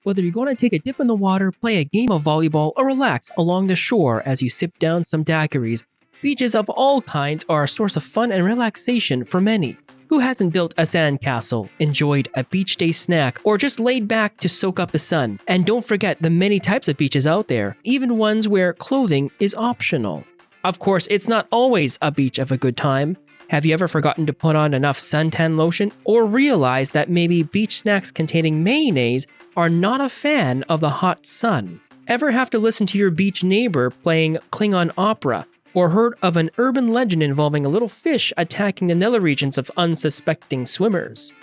Whether you're going to take a dip in the water, play a game of volleyball, or relax along the shore as you sip down some daiquiris, beaches of all kinds are a source of fun and relaxation for many. Who hasn't built a sandcastle, enjoyed a beach day snack, or just laid back to soak up the sun? And don't forget the many types of beaches out there, even ones where clothing is optional. Of course, it's not always a beach of a good time. Have you ever forgotten to put on enough suntan lotion, or realized that maybe beach snacks containing mayonnaise are not a fan of the hot sun? Ever have to listen to your beach neighbor playing Klingon opera, or heard of an urban legend involving a little fish attacking the nether regions of unsuspecting swimmers?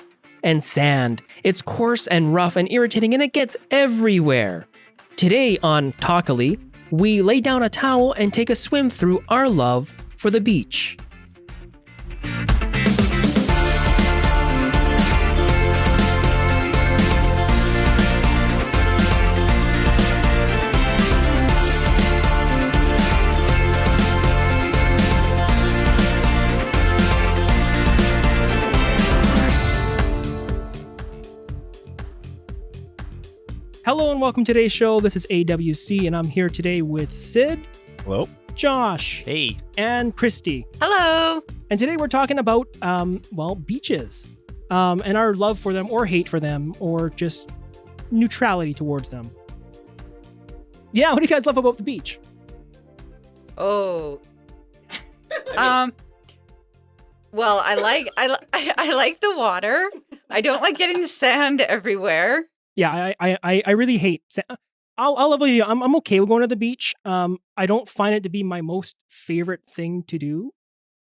And sand. It's coarse and rough and irritating, and it gets everywhere. Today on Talkily, we lay down a towel and take a swim through our love for the beach. Hello and welcome to today's show. This is AWC, and I'm here today with Sid. Hello. Josh. Hey. And Christy. Hello. And today we're talking about, beaches, and our love for them, or hate for them, or just neutrality towards them. Yeah, what do you guys love about the beach? Oh. Well, I like the water. I don't like getting the sand everywhere. Yeah, I really hate. I'll level you. I'm okay with going to the beach. I don't find it to be my most favorite thing to do.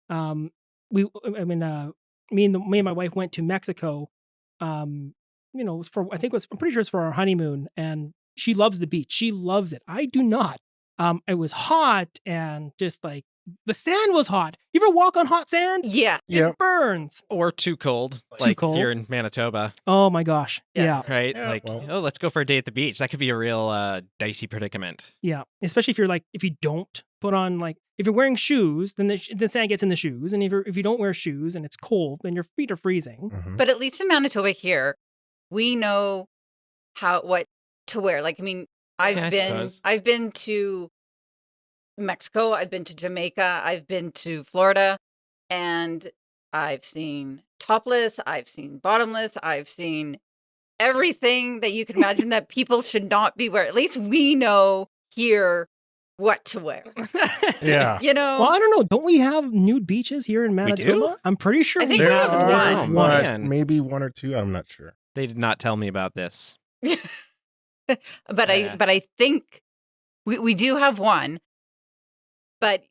Me and my wife went to Mexico. It was I'm pretty sure it's for our honeymoon, and she loves the beach. She loves it. I do not. It was hot, and just like the sand was hot. You ever walk on hot sand? Yeah. It burns. Or too cold. Too like cold. here in Manitoba. Oh my gosh. Yeah. Right? Yeah, let's go for a day at the beach. That could be a real dicey predicament. Yeah. Especially if you don't put on, if you're wearing shoes, then the sand gets in the shoes. And if you don't wear shoes and it's cold, then your feet are freezing. Mm-hmm. But at least in Manitoba here, we know what to wear. I've been to Mexico, I've been to Jamaica, I've been to Florida, and I've seen topless, I've seen bottomless, I've seen everything that you can imagine that people should not be wearing. At least we know here what to wear. Yeah. Well, I don't know. Don't we have nude beaches here in Manitoba? do? I'm pretty sure I think do. we have one. Man. Maybe one or two. I'm not sure. They did not tell me about this. But I think we do have one. But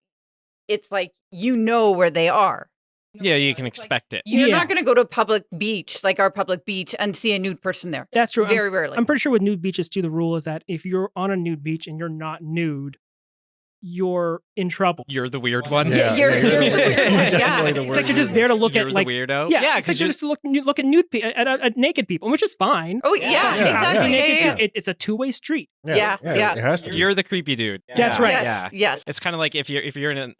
it's like, where they are. Yeah, you can expect it. You're Yeah. not going to go to a public beach, like our public beach, and see a nude person there. That's true. Very rarely. I'm pretty sure with nude beaches too, the rule is that if you're on a nude beach and you're not nude, you're in trouble. You're the weird one. Yeah, you're the weird one. Definitely Yeah. the It's word like you're just there to look You're at the weirdo. Yeah, it's like you're just to look at nude at naked people, which is fine. Oh, yeah, Yeah. You have to exactly. be naked Yeah. too. It's a two-way street. Yeah. It has to be. You're the creepy dude. That's right. Yes, yes. It's kind of like if you're in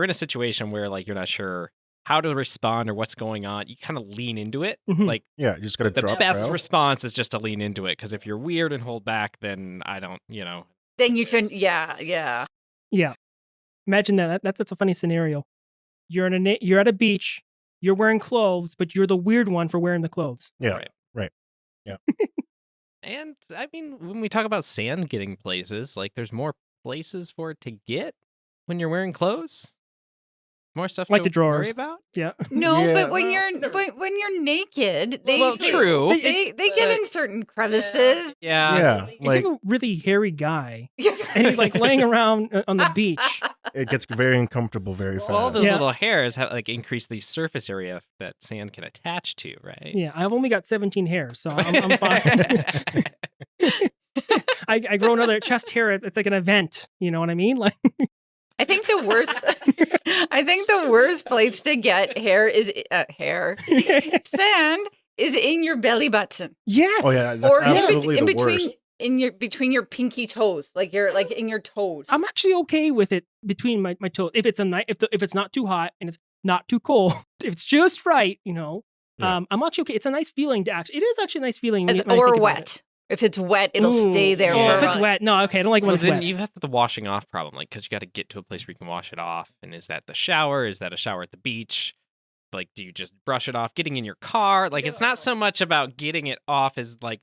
a situation where like you're not sure how to respond or what's going on, you kind of lean into it. Mhm. Like Yeah, you just got to the drop best trowel. response is just to lean into it, because if you're weird and hold back, then I don't, Then you shouldn't. Yeah. Yeah. Imagine that. That's a funny scenario. You're at a beach. You're wearing clothes, but you're the weird one for wearing the clothes. Yeah. Right. And I mean, when we talk about sand getting places, like there's more places for it to get when you're wearing clothes. More stuff Like to the drawers. worry about. Yeah. No, Yeah, but when well, when you're naked, Well, true. They get in certain crevices. Yeah. If Like you're a really hairy guy and he's like laying around on the beach. it gets very uncomfortable very fast. All those Yeah. little hairs have increase the surface area that sand can attach to, right? Yeah, I've only got 17 hairs, so I'm fine. I grow another chest hair. It's like an event. You know what I mean? Like, I think the worst place to get sand is in your belly button. yes. Oh yeah, that's Or absolutely in the between worst. between your pinky toes, like in your toes. I'm actually okay with it between my toes. If it's if it's not too hot and it's not too cold, if it's just right, Yeah. I'm actually okay. It's a nice feeling to actually. It is actually a nice feeling. Or when I think about wet. it. If it's wet, it'll stay there yeah. for if it's a- wet, no, okay, I don't like when it's then wet. you have the washing off problem, like, because you got to get to a place where you can wash it off. And is that the shower? Is that a shower at the beach? Like, do you just brush it off? Getting in your car, like, it's not so much about getting it off as like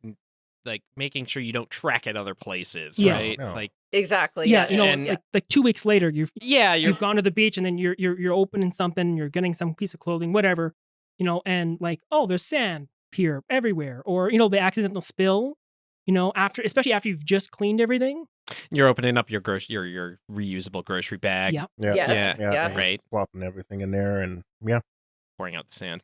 making sure you don't track it other places, Yeah. right? No. Like, Exactly. Yeah, yes. And- like 2 weeks later, you've you're gone to the beach and then you're opening something, you're getting some piece of clothing, whatever, and like, oh, there's sand here everywhere, or the accidental spill, especially after you've just cleaned everything. you're opening up your your reusable grocery bag, Yeah. Yeah. Yes. Yeah. Yeah. and just Right. Plopping everything in there, and yeah. pouring out the sand.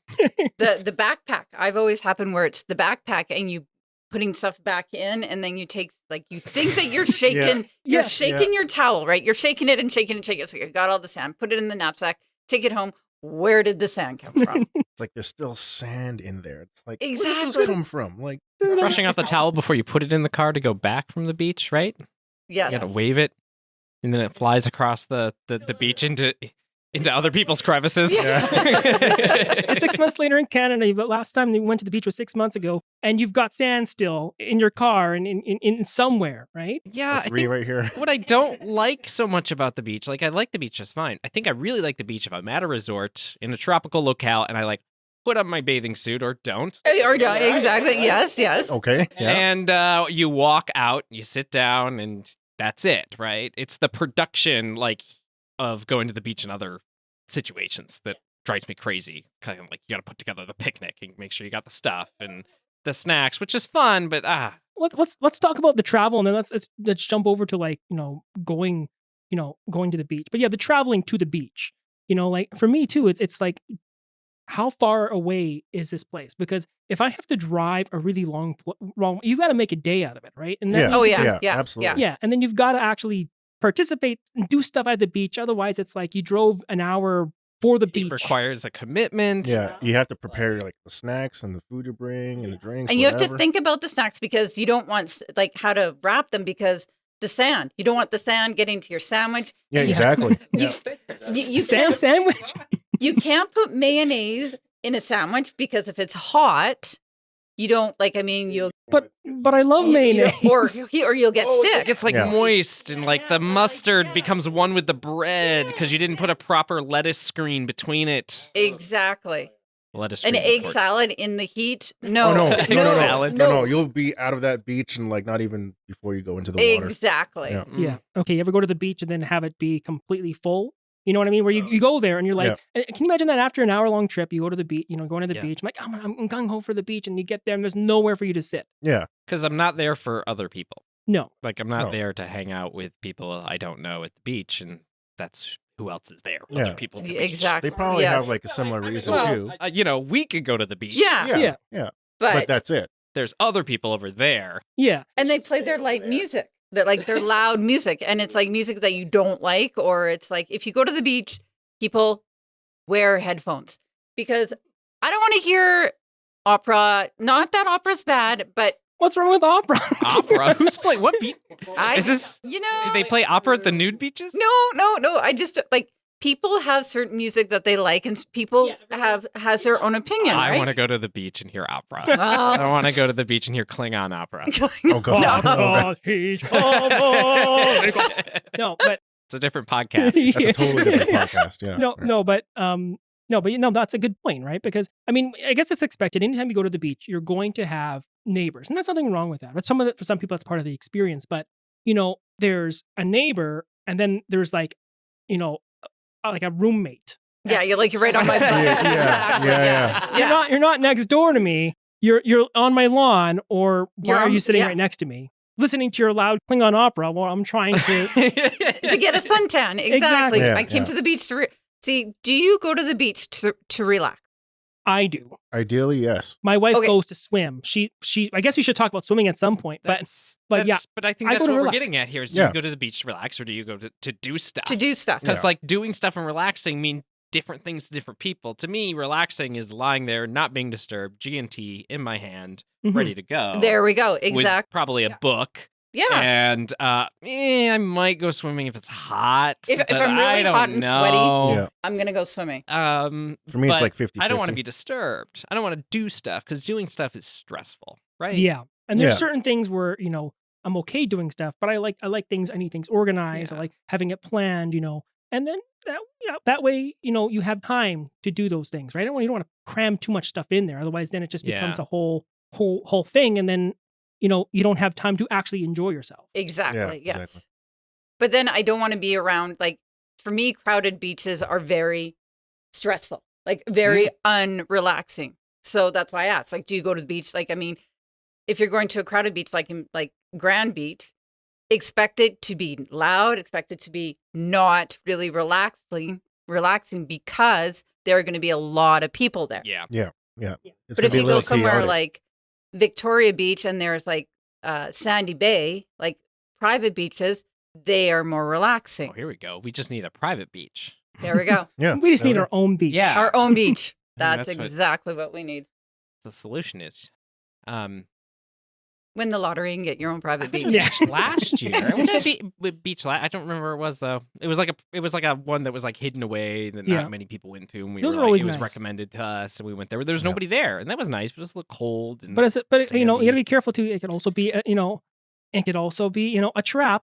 The backpack. I've always happened where it's the backpack and you putting stuff back in, and then you take, like, you think that you're shaking, you're Yes. shaking your towel, right? You're shaking it and shaking and shaking it. So you got all the sand, put it in the knapsack, take it home. Where did the sand come from? It's like there's still sand in there. It's like, where did Exactly. this come from? Like, Brushing off the towel before you put it in the car to go back from the beach, right? Yes. You gotta wave it, and then it flies across the beach into other people's crevices. And 6 months later in Canada, the last time you went to the beach was 6 months ago, and you've got sand still in your car and in somewhere, right? Yeah, that's I me think right here. what I don't like so much about the beach, like, I like the beach just fine. I think I really like the beach if I'm at a resort in a tropical locale and I like put on my bathing suit or don't. Or don't. Exactly. Yes. Yes. Okay. Yeah. And you walk out, you sit down, and that's it, right? It's the production, like, of going to the beach in other situations that drives me crazy. Kind of like, you got to put together the picnic and make sure you got the stuff and the snacks, which is fun, but Let's talk about the travel, and then let's jump over to, like, going to the beach. But yeah, the traveling to the beach. Like, for me too, it's like, how far away is this place? Because if I have to drive a really long, you got to make a day out of it, right? And that Yeah. means Oh, you yeah. can- Yeah. absolutely. yeah, and then you've got to actually participate and do stuff at the beach. Otherwise, it's like you drove an hour for the beach. it requires a commitment. Yeah, you have to prepare like the snacks and the food you bring and the drinks. And you have to whatever. think about the snacks because you don't want, like, how to wrap them because the sand. You don't want the sand getting to your sandwich. Yeah, And exactly. You, Yeah. you Sand can't sandwich. you can't put mayonnaise in a sandwich because if it's hot, you don't like. I mean, you'll But I love mayonnaise. or you'll get It sick. gets like Yeah. moist, and like the mustard becomes one with the bread because you didn't put a proper lettuce screen between it. Exactly. Lettuce An screen's egg important. salad in the heat. No, Oh, no. Egg No, no, no. salad. No, you'll be out of that beach and like not even before you go into the water. Exactly. Yeah. Yeah. Okay. You ever go to the beach and then have it be completely full? You know what I mean? Where you go there and you're like, can you imagine that after an hour-long trip, you go to the beach, going to the Yeah. beach. I'm like, I'm gung-ho for the beach. And you get there and there's nowhere for you to sit. Yeah. Because I'm not there for other people. No. Like, I'm not No. there to hang out with people I don't know at the beach, and that's who else is there? Yeah. Other people at the beach. Exactly. They probably Yes. have like a similar reason Well, too. We could go to the beach. Yeah. Yeah. Yeah. But that's it. There's other people over there. Yeah. And they play their light music. They're like their loud music, and it's like music that you don't like, or it's like if you go to the beach, people wear headphones because I don't want to hear opera. Not that opera's bad, but What's wrong with opera? Opera? Who's playing? What beach? I Is this? Do they play opera at the nude beaches? No. I just like people have certain music that they like, and people has their own opinion. I right? want to go to the beach and hear opera. Well, I want to go to the beach and hear Klingon opera. Oh god. Oh, he's no, but It's a different podcast. That's a totally different podcast. Yeah. no, that's a good point, right? Because I mean, I guess it's expected. Anytime you go to the beach, you're going to have neighbors, and there's nothing wrong with that. But for some people, that's part of the experience. But there's a neighbor, and then there's like a roommate. yeah, you're right on my butt. Yeah, Exactly. yeah. You're not next door to me. You're on my lawn, or why You're are on- you sitting yeah. right next to me, listening to your loud Klingon opera while I'm trying to? To get a suntan. Exactly. Exactly. Yeah, I came yeah. to the beach to see. Do you go to the beach to relax? I do. Ideally, yes. My wife Okay. goes to swim. She. I guess we should talk about swimming at some point. But yeah, But I think I that's go to what we're relax. getting at here. Is do Yeah. you go to the beach to relax, or do you go to do stuff? To do stuff. Because Yeah. like doing stuff and relaxing mean different things to different people. To me, relaxing is lying there, not being disturbed, G&T in my hand, Mhm. ready to go. There we go. With Exactly. probably a book Yeah. And I might go swimming if it's hot. If but I'm really I don't hot and sweaty, know. Yeah. I'm going to go swimming. For me, it's but like 50-50. I don't want to be disturbed. I don't want to do stuff because doing stuff is stressful, right? Yeah. And there's Yeah. certain things where, I'm okay doing stuff, but I like things, I need things organized. I Yeah. like having it planned, and then that way, you have time to do those things, right? You don't want to cram too much stuff in there. Otherwise, then it just becomes a whole thing. And then, you don't have time to actually enjoy yourself. Exactly. Yeah, Yes. exactly. But then I don't want to be around, like, for me, crowded beaches are very stressful, like very unrelaxing. So that's why I asked, like, do you go to the beach? Like, I mean, if you're going to a crowded beach, like in Grand Beach, expect it to be loud, expect it to be not really relaxing because there are going to be a lot of people there. Yeah. It's But gonna if be a you go little somewhere chaotic. like Victoria Beach and there's like Sandy Bay, like private beaches, they are more relaxing. Oh, here we go. We just need a private beach. There we go. Yeah, We just there need our own beach. Yeah. Our own beach. Yeah, That's that's what- exactly what we need. The solution is. Win the lottery and get your own I private went beach. to a beach last year. I went to a beach I don't remember where it was though. It was like a one that was like hidden away that Yeah. not many people went to. And we Those were are like, always it was nice. recommended to us, and we went there. There was Yeah. nobody there, and that was nice. But it just looked cold. And But you sandy. gotta be careful too. It could also be, it could also be, a trap.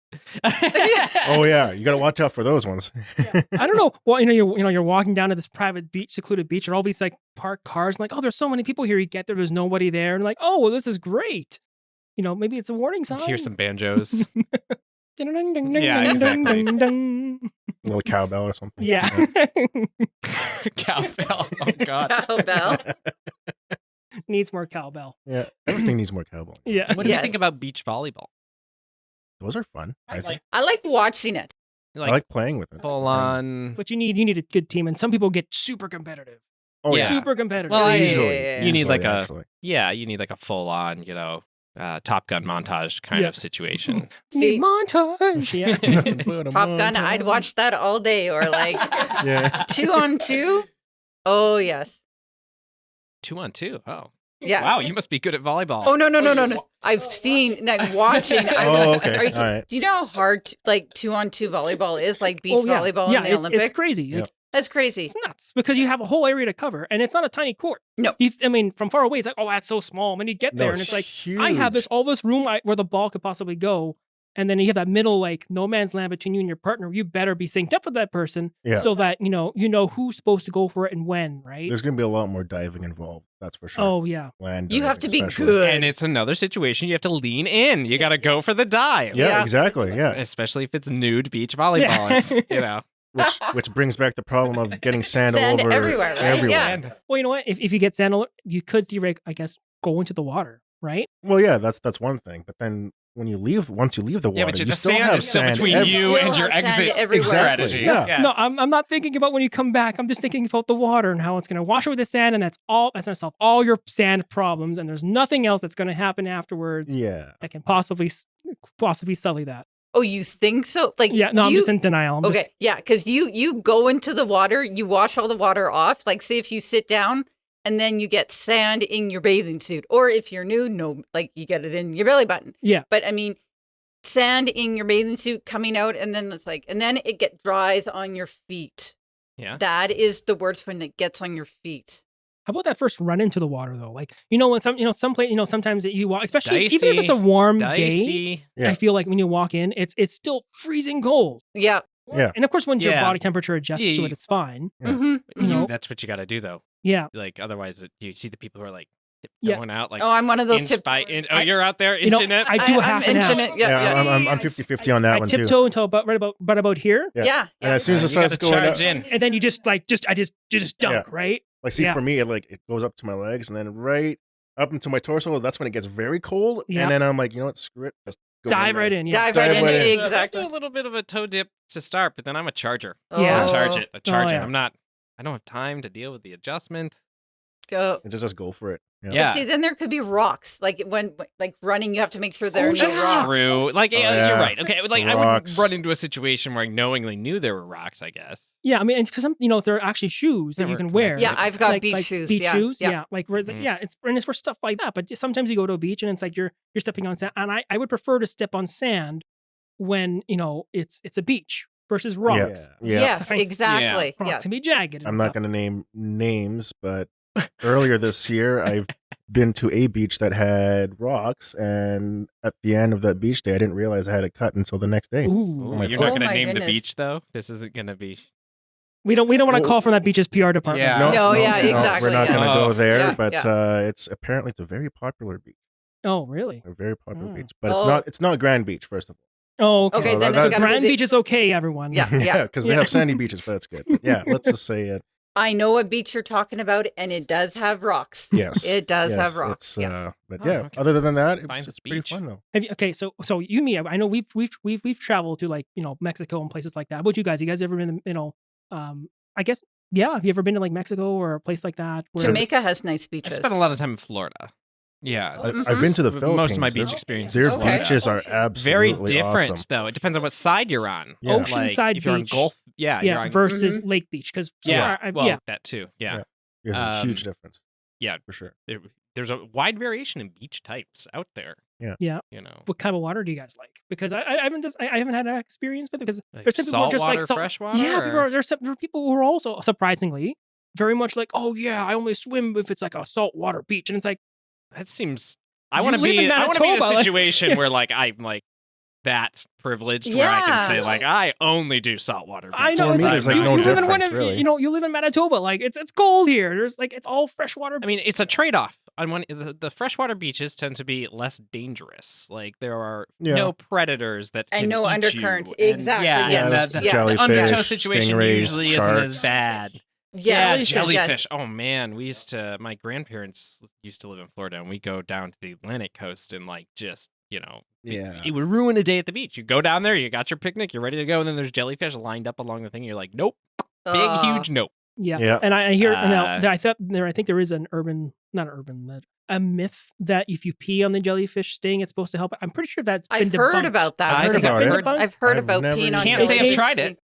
Oh yeah, you got to watch out for those ones. I don't know. Well, you're walking down to this private beach, secluded beach, and all these like parked cars, and like, oh, there's so many people here. You get there, there's nobody there, and like, oh, well, this is great. Maybe it's a warning sign. Hear some banjos. Yeah, exactly. Little cowbell or something. Yeah. Cowbell. Oh God. Cowbell. Needs more cowbell. Yeah. Everything needs more cowbell. Yeah. What do Yes. you think about beach volleyball? Those are fun. I think. I like watching it. I like playing with it. full on. But you need a good team, and some people get super competitive. Oh Yeah. yeah. Super competitive. Well, Yeah. You need like a actually. you need like a full on Top Gun montage kind Yeah. of situation. See, montage. Yeah. Top Gun, I'd watch that all day. Or like Yeah. 2-on-2. Oh, yes. 2-on-2. Oh. Yeah. Wow, you must be good at volleyball. Oh, no. I've seen, like, watching. Oh, okay. Are you- All right. Do you know how hard, 2-on-2 volleyball is? Like beach yeah. volleyball Yeah, in the it's Olympics? crazy. Yeah. That's crazy. It's nuts because you have a whole area to cover, and it's not a tiny court. No. From far away, it's like, oh, that's so small. And then you get there, No, and it's like, huge. I have all this room where the ball could possibly go, and then you have that middle, like, no man's land between you and your partner. You better be synced up with that person Yeah. so that you know who's supposed to go for it and when, right? There's gonna be a lot more diving involved. That's for sure. Oh yeah, Land You have to diving be especially. good. And it's another situation you have to lean in. You got to go for the dive. Yeah, Yeah. exactly. Yeah. Especially if it's nude beach volleyball. It's, Which brings back the problem of getting sand, Sand all over everywhere, right? everywhere. Yeah. well, you know what? If you get sand, you could theoretically, I guess, go into the water, right? Well, yeah, that's one thing. But then once you leave the water, Yeah, but you the still sand have is still sand between everywhere. you Still and your have sand exit everywhere. strategy. Exactly, yeah. No, I'm not thinking about when you come back. I'm just thinking about the water and how it's going to wash away the sand, and that's going to solve all your sand problems. And there's nothing else that's going to happen afterwards Yeah. that can possibly sully that. Oh, you think so? Like, Yeah, no, I'm just in denial. I'm just- Okay, yeah, because you go into the water, you wash all the water off. Like, say if you sit down and then you get sand in your bathing suit, or if you're new, you get it in your belly button. Yeah. But I mean, sand in your bathing suit coming out, and then and then it dries on your feet. Yeah. That is the worst when it gets on your feet. How about that first run into the water though? Like, when sometimes that you walk, especially Dicey. even if it's a warm day, Dicey. Yeah. I feel like when you walk in, it's still freezing cold. Yeah. Yeah. And of course, once your Yeah. body temperature adjusts to Yeah. it, it's fine. Yeah. Mm-hmm. You know? That's what you got to do, though. Yeah. Like, otherwise, you see the people who are like Yeah. going out like Oh, I'm one of those inch tip. by inch. Oh, I- you're out there You know, inching it. I do a I'm half and half. inching it. Yeah. I'm 50-50 on that I one too. tiptoe until about here, Yeah. Yeah. And as soon as you it starts got to going up, charge in. and then you just dunk, right? like see Yeah. for me, it goes up to my legs and then right up into my torso. That's when it gets very cold. Yeah. And then I'm like, you know what? Screw it. Just go Dive right in. Yeah. Dive right in. right in. I Exactly. do a little bit of a toe dip to start, but then I'm a charger. Yeah. I charge it. I charge it. yeah. I don't have time to deal with the adjustment. Go. And just go for it. Yeah. But see, then there could be rocks. Like when running, you have to make sure there are no That's rocks. true. Like, you're right. Okay, like I Rocks. wouldn't run into a situation where I knowingly knew there were rocks, I guess. Yeah, I mean, because there are actually shoes that you can wear. Yeah, I've got like, beach like shoes. Beach yeah. shoes, Yeah. Like where it's for stuff like that. But sometimes you go to a beach and it's like you're stepping on sand, and I would prefer to step on sand when it's a beach versus rocks. Yeah. Yes, exactly. Rocks Yeah. can be jagged. And I'm not going to name names, but earlier this year, I've been to a beach that had rocks, and at the end of that beach day, I didn't realize I had a cut until the next day. Ooh. my You're foot. not going to my name the goodness. beach, though? This isn't going to be... We don't want to call from that beach's PR department. Yeah. No, yeah, exactly, We're not yeah. going to go there, Yeah, but yeah. it's a very popular beach. Oh, really? A very popular Oh. beach, but Oh. it's not Grand Beach, first of all. Oh, okay. Okay, So then that- it's gotta be Grand the- Beach is okay, everyone. Yeah. Yeah, because they have sandy beaches, but that's good. But yeah, let's just say it. I know what beach you're talking about, and it does have rocks. Yes, It does yes, have rocks. It's, Yes. but Oh, yeah, okay. other than that, Fine it's pretty beach. fun though. Okay, so you, me, I know we've traveled to like Mexico and places like that. How about you guys? You guys ever been I guess have you ever been to like Mexico or a place like that? Where, Jamaica has nice I beaches. spent a lot of time in Florida. Yeah. I've been to the Philippines. Most of my beach Their- experience. Their is Florida. beaches are Very absolutely different, awesome. though. It depends on what side you're on. Yeah. Oceanside If you're on beach. Gulf, you're yeah, on, versus Lake Beach because that too. Yeah. There's a huge Um, difference. yeah. For sure. There's a wide variation in beach types out there. Yeah. What kind of water do you guys like? Because I haven't had an experience with it because Like there's some people who are just like saltwater, freshwater. Yeah, there are people who are also surprisingly very much like, oh yeah, I only swim if it's like a saltwater beach, and it's like That seems. I You want to live be. in I want to be in a Manitoba, like- situation where like I'm like that privileged where I can say Yeah. like I only do saltwater. I know For it's me, like, there's, like, you, no you live in one difference, of really. you live in Manitoba, like it's cold here. There's like it's all freshwater. I mean, it's a trade-off. On one, the freshwater beaches tend to be less dangerous. Like there are Yeah. no predators that And can no eat undercurrent. you. And, Exactly, Yeah, yes, and the yes. jellyfish, undertow situation stingrays, usually isn't sharks. as bad. Yeah, Yeah, jellyfish. Yes. Oh man, my grandparents used to live in Florida, and we go down to the Atlantic coast and like just Yeah. it would ruin a day at the beach. You go down there, you got your picnic, you're ready to go, and then there's jellyfish lined up along the thing. You're like, nope, big, huge nope. Yeah. Yeah. And I hear now Uh, that I think there is a myth that if you pee on the jellyfish sting, it's supposed to help. I'm pretty sure that's been I've heard debunked. about that. I've heard Has that about been it. debunked? I've heard I've about never peeing on Can't say I've jellyfish. tried it.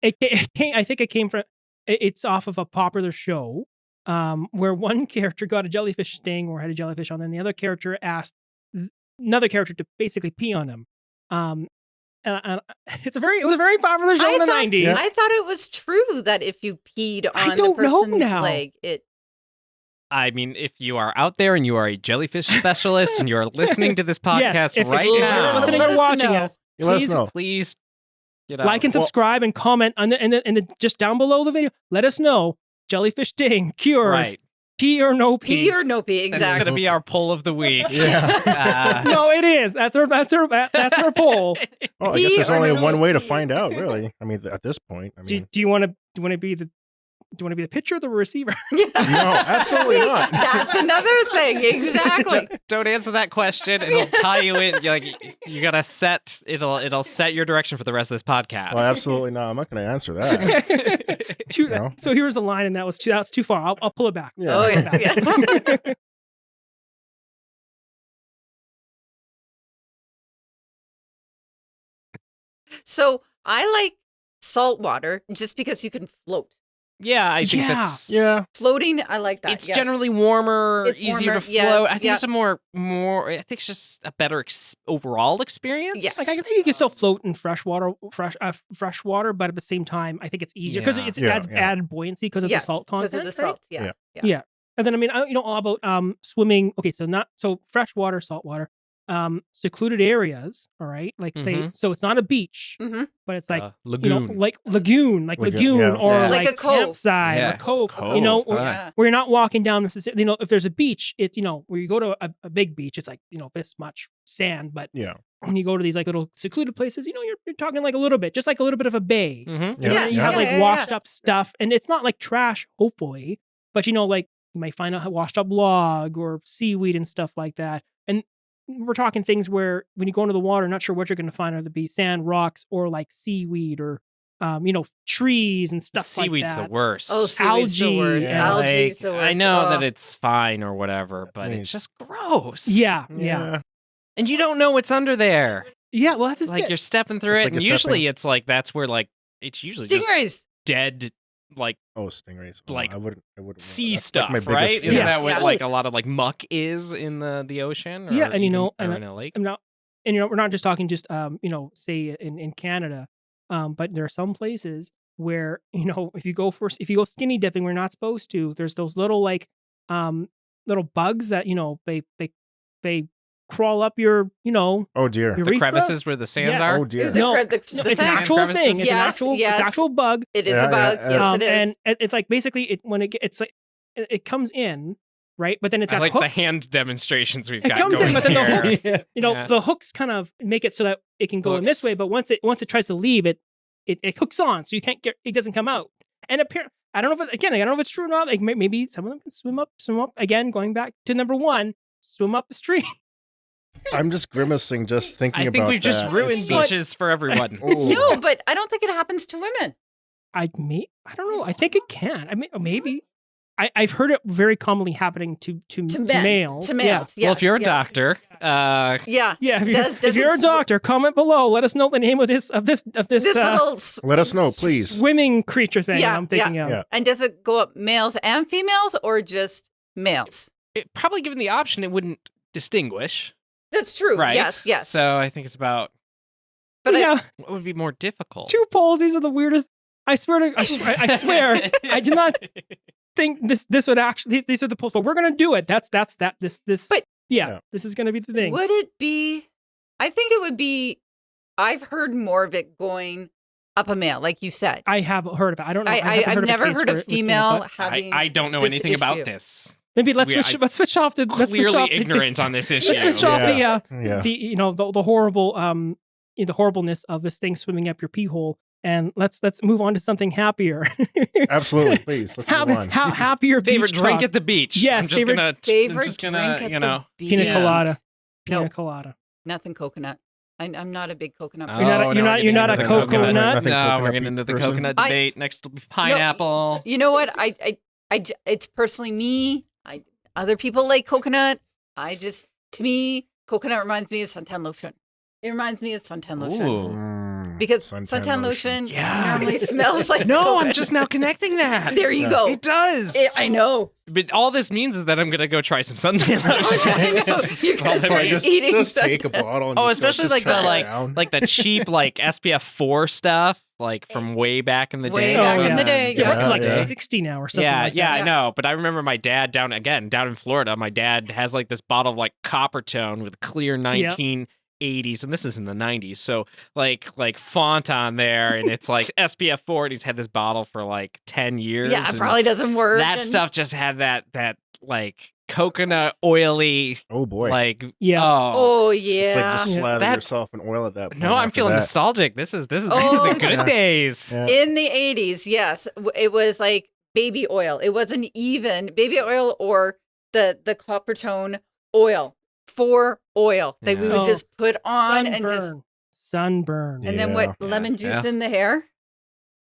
I think it came from. It's off of a popular show, where one character got a jellyfish sting or had a jellyfish on, and the other character asked another character to basically pee on him. And it was a very popular show in the 90s. I thought it was true that if you peed I on don't the know person's now. leg, it. I mean, if you are out there and you are a jellyfish specialist and you are listening to this podcast Yes, if right you're now, listening Let or us watching know. us, You let us please know. please get out. like and subscribe and comment on the just down below the video. Let us know jellyfish sting cures Right. pee or no pee. Pee or no pee, That's exactly. going to be our poll of the week. Yeah. No, it is. That's our poll. Oh, I Pee guess there's or only no one way to pee. find out, really. I mean, at this point, I mean, Do you want to be the pitcher or the receiver? Yeah. No, absolutely See, not. That's another thing. Exactly. Don't answer that question. It'll tie you in. You're like you gotta set. It'll set your direction for the rest of this podcast. well, absolutely not. I'm not going to answer that. No. So here's the line, and that's too far. I'll pull it back. Yeah. Oh, yeah. Yeah. So I like salt water just because you can float. Yeah, I think Yeah. that's. Yeah. Floating, I like that. It's yes. generally warmer, It's easier warmer, to yes, float. I think yeah. it's a more. I think it's just a better overall experience. Yes. Like I think you can still float in fresh water, but at the same time, I think it's easier because Yeah. it Yeah, adds yeah. added buoyancy because of Yes, the salt because content. of the right? salt. Yeah. Yeah. Yeah. And then I mean, all about swimming. Okay, so fresh water, salt water, secluded areas. All right, like say, so it's not a beach, Mhm. but it's like lagoon. like lagoon, Lagoon, yeah. or Yeah. like Like a cove. campsite, Yeah. a cove. Cove, You know, right. Yeah. where you're not walking down necessarily. If there's a beach, it's where you go to a big beach, it's like this much sand, but Yeah. when you go to these like little secluded places, you're talking like a little bit, just like a little bit of a bay. Mm-hmm. You know, Yeah, you have yeah, like yeah, washed yeah. up stuff, and it's not like trash, hopefully, but like you might find a washed up log or seaweed and stuff like that. And we're talking things where when you go into the water, not sure what you're going to find, either be sand, rocks, or like seaweed or trees and stuff Seaweed's like that. the worst. Oh, seaweed's the Algae, worst. yeah. Algae's the worst. I know that Oh. it's fine or whatever, but mean, it's just gross. Yeah. And you don't know what's under there. Yeah, well, that's just Like it. you're stepping through It's it, like and you're usually stepping- it's like that's where like it's usually just Stingrays. dead like Oh, stingrays. Oh, Like, I wouldn't. Want sea that's stuff, like my biggest right? fear. Isn't that what Yeah. like a lot of like muck is in the ocean? Or Yeah, and even, or and in a lake. I'm not, and we're not just talking just say in Canada, but there are some places where if you go skinny dipping, we're not supposed to. There's those little like little bugs that they crawl up your Oh dear. your The reef crevices where the sands Yes. are. Oh dear. The No, cre- the- No, the it's an sand actual crevices? thing. It's an Yes, actual yes. it's actual bug. It is Yeah, a bug. yeah, Yes, it is. And it's like basically it's like it comes in, right? But then it's I got like hooks. the hand demonstrations we've It got comes going in, but then the here. hooks, Yeah. Yeah. the hooks kind of make it so that it can go in this Hooks. way. But once it tries to leave, it hooks on, so it doesn't come out. And I don't know if it's true or not. Like maybe some of them can swim up. Again, going back to number one, swim up the stream. I'm just grimacing just thinking I about think we've just that. ruined It's like- beaches for everyone. Oh. No, but I don't think it happens to women. I don't know. I think it can. I mean, maybe. I've heard it very commonly happening to Men. males. To males. Well, if you're a yes. doctor, Yeah. Yeah. If Does if you're it a doctor, comment below. Let us know the name of this This little. Let us know, please. swimming creature thing Yeah, I'm thinking of. yeah. And does it go up males and females or just males? probably given the option, it wouldn't distinguish, That's true. right? Yes. So I think it's about But yeah, what would be more difficult. two poles. These are the weirdest. I swear, I swear, I did not think this would actually. These are the poles, but we're gonna do it. This. But- Yeah. This is gonna be the thing. would it be? I think it would be. I've heard more of it going up a male, like you said. I have heard of it. I don't know. I've never heard of female I, having. I don't know this anything about issue. this. Maybe let's We- switch. Let's switch off to. Let's switch Clearly off ignorant on this issue. Let's switch off Yeah. the horrible the horribleness of this thing swimming up your pee hole, and let's move on to something happier. Absolutely, please. Let's move on. Happier Favorite beach drink talk. at the beach. Yes, I'm just favorite- gonna, Favorite I'm just gonna, drink at you the know. beach. Pina colada. No. Pina colada. Nothing coconut. I'm not a big coconut. Oh, You're not a- no, you're we're not- getting you're not into a the coconut? Nothing No, coconut we're getting into the person? coconut I- debate. Next will be pineapple. You know what? It's personally me. Other people like coconut. To me, coconut reminds me of suntan lotion. It reminds me of suntan lotion. Ooh. Because suntan lotion Yeah. normally smells like No, I'm coconut. just now connecting that. There you go. It does. I know. But all this means is that I'm gonna go try some suntan I know. lotion. You're gonna All that start means. eating just suntan. take a bottle and Oh, just go- especially just like try the it down. like the cheap like SPF 4 stuff, like from way back in the Way day. back in when- the day, It's yeah. up to like Yeah. 60 now or something. Yeah, like yeah, that. I know. But I remember my dad down in Florida. My dad has like this bottle of like copper tone with clear 1980s, and this is in the 90s. So like font on there, and it's like SPF 4. And he's had this bottle for like 10 years. Yeah, it and probably doesn't work. that and- stuff just had that like coconut oily Oh boy. like Yeah. Oh it's yeah. like just Yeah. slather That's- yourself in oil at that point. no, I'm after feeling that. nostalgic. This is these Oh, are the good yeah. days. Yeah. In the 80s, yes, it was like baby oil. It wasn't even baby oil or the copper tone oil for oil that we Yeah. would Oh, just put on and just Sunburn. and then Yeah. what Yeah. lemon juice Yeah. in the hair?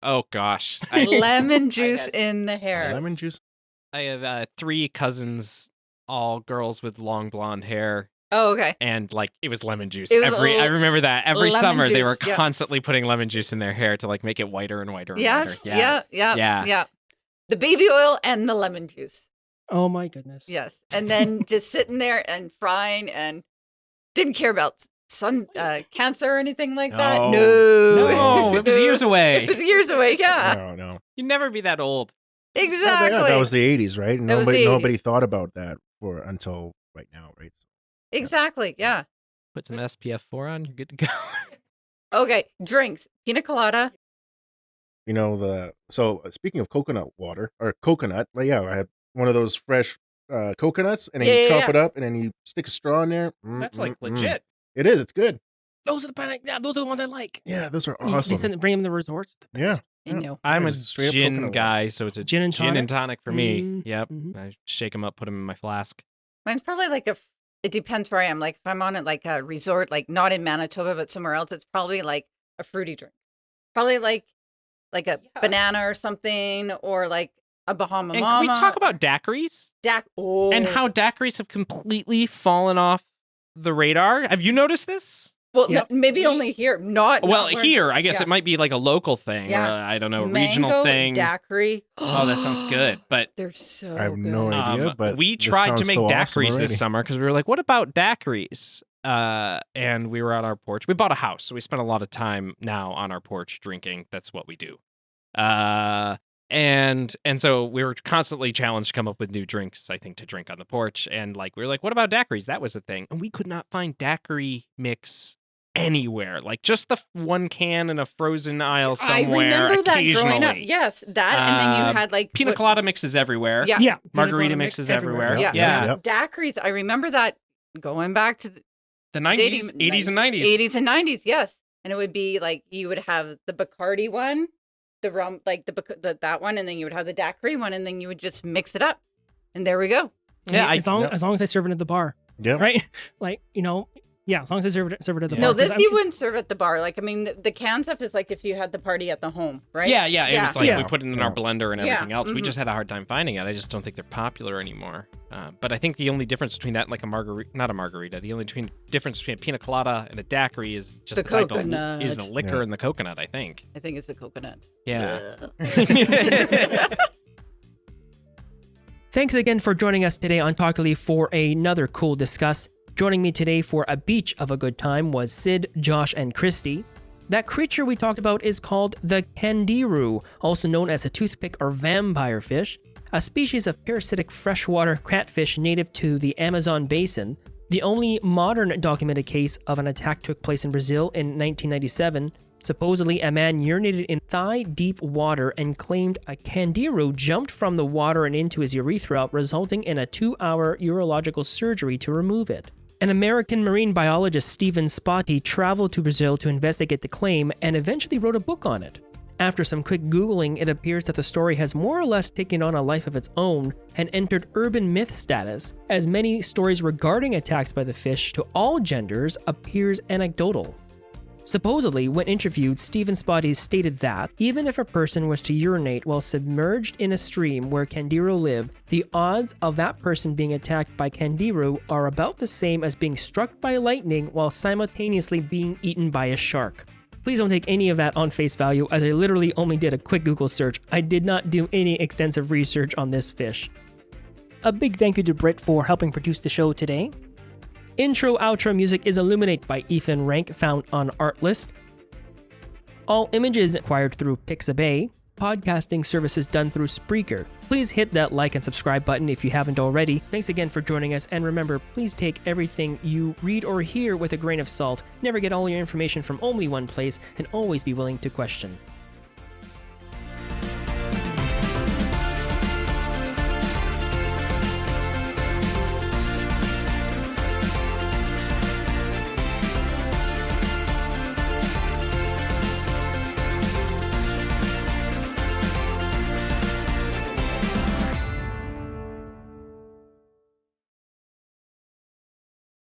Oh gosh, Lemon juice in the hair. Lemon juice. I have 3 cousins, all girls with long blonde hair, Oh, okay. and like it was lemon juice. It was I remember that every lemon summer they juice, were yeah. constantly putting lemon juice in their hair to like make it whiter and whiter and Yes. whiter. Yeah. Yeah. The baby oil and the lemon juice. Oh my goodness. Yes. And then just sitting there and frying and didn't care about cancer or anything like that. No. No. No, it was years away. It was years away. Yeah. No. You'd never be that old. Exactly. Yeah, that was the 80s, right? That was the 80s. Nobody thought about that until right now, right? Exactly. Yeah. Put some SPF 4 on, you're good to go. Okay. Drinks. Pina colada. So speaking of coconut water or coconut, I had one of those fresh coconuts, and then you chop it up, and then you stick a straw in there. That's like legit. It is. It's good. Those are those are the ones I like. Yeah, those are They awesome. bring them to the resorts. Yeah. I know. I'm a Just straight up gin coconut guy, so it's a Gin and tonic for me. Mm, Yep. mhm. I shake them up, put them in my flask. Mine's probably like it depends where I am. Like if I'm on it like a resort, like not in Manitoba, but somewhere else, it's probably like a fruity drink. Probably like like a banana or something, or like a Bahama And Mama. can we talk about daiquiris? And how daiquiris have completely fallen off the radar? Have you noticed this? Well, maybe only here. Not here, I guess it might be like a local thing, or I don't know, regional thing. Daiquiri. Oh, that sounds good. But they're so I have no idea, but we this tried to sounds make so awesome daiquiris already. this summer because we were like, what about daiquiris? And we were on our porch. We bought a house, so we spent a lot of time now on our porch drinking. That's what we do. And so we were constantly challenged to come up with new drinks, I think, to drink on the porch. And like we were like, what about daiquiris? That was the thing. And we could not find daiquiri mix anywhere. Like just the one can in a frozen aisle somewhere. I remember that growing up. Occasionally. Yes, that, and then you had like Pina colada mixes everywhere. Yeah. Yeah. Margarita mixes everywhere. Yep, Yeah. yep. Daiquiris. I remember that going back to The 90s, 80s, and 90s. 80s and 90s, yes. And it would be like you would have the Bacardi one, the rum, like that one, and then you would have the daiquiri one, and then you would just mix it up, and there we go. Yeah, as long as I serve it at the bar, Yep. right? Like as long as I serve it at the bar. No, 'cause this you wouldn't serve at the bar. Like, I mean, the can stuff is like if you had the party at the home, right? Yeah. It was like Yeah. we put it in our blender and everything else. We mhm. just had a hard time finding it. I just don't think they're popular anymore. But I think the only difference between that and like not a margarita, the only difference between a pina colada and a daiquiri is just The type coconut. is the liquor Yeah. and the coconut, I think. I think it's the coconut. Yeah. Thanks again for joining us today on Talkily for another cool discuss. Joining me today for a beach of a good time was Sid, Josh, and Christy. That creature we talked about is called the Candiru, also known as a toothpick or vampire fish, a species of parasitic freshwater catfish native to the Amazon basin. The only modern documented case of an attack took place in Brazil in 1997. Supposedly, a man urinated in thigh-deep water and claimed a Candiru jumped from the water and into his urethra, resulting in a 2-hour urological surgery to remove it. An American marine biologist, Stephen Spotty, traveled to Brazil to investigate the claim and eventually wrote a book on it. After some quick Googling, it appears that the story has more or less taken on a life of its own and entered urban myth status, as many stories regarding attacks by the fish to all genders appears anecdotal. Supposedly, when interviewed, Stephen Spotty stated that even if a person was to urinate while submerged in a stream where Candiru live, the odds of that person being attacked by Candiru are about the same as being struck by lightning while simultaneously being eaten by a shark. Please don't take any of that on face value, as I literally only did a quick Google search. I did not do any extensive research on this fish. A big thank you to Britt for helping produce the show today. Intro-outro music is Illuminate by Ethan Rank, found on Artlist. All images acquired through Pixabay. Podcasting services done through Spreaker. Please hit that like and subscribe button if you haven't already. Thanks again for joining us, and remember, please take everything you read or hear with a grain of salt. Never get all your information from only one place, and always be willing to question.